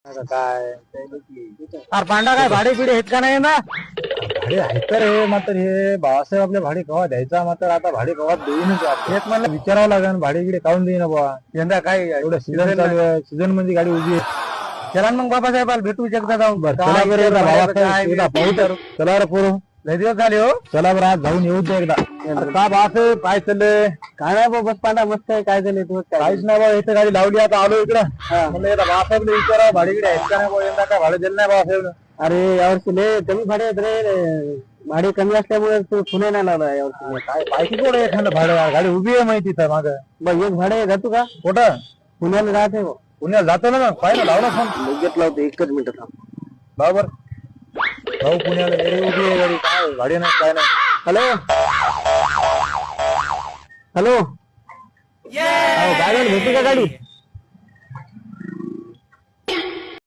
काय अरे पांडा काय भाडे पिढे आहेत का नाही ना? भाडे आहे तर हे मात्र हे बाबासाहेब आपले भाडे कवा द्यायचा मात्र आता भाडे कवा देईनच हेच मला विचारावं लागेल भाडे गिडे काढून देईन बाबा यंदा काय एवढं सीझन चालू आहे सीझन मध्ये गाडी उभी आहे. चला मग बाबासाहेबाला भेटू शकता जाऊन चला बरं एकदा बाबासाहेब एकदा पाहू तर चला रे पोरं लय दिवस झाले हो. चला बरं आज जाऊन येऊ दे एकदा का बाबासाहेब काय चाललंय काय नाही बाबा, बस पांडा मस्त आहे. काय झाले तू? काहीच नाही बाबा इथे गाडी लावली आता आलो इकडं म्हणलं एकदा बाबासाहेबला विचारावं भाडे गिडे आहेत का नाही बाबा यंदा काय भाडे दिलं नाही बाबासाहेब. अरे यावर्षी लय कमी भाडे आहेत रे. भाडे कमी असल्यामुळे तू पुणे नाही लावला यावर्षी. काय पाहिजे थोडं एखादं भाडं गाडी उभी आहे माहिती तर माग बघ एक भाडे जातो का कुठं पुण्याला राहते हो. पुण्याला जातो ना मग पाहिलं लावला फोन लगेच लावतो, एकच मिनिट थांब. बरोबर भाऊ पुण्याला गाडी उभी आहे गाडी काय भाडे नाही काय नाही. हॅलो हॅलो, गाडीवर भेटू का गाडी?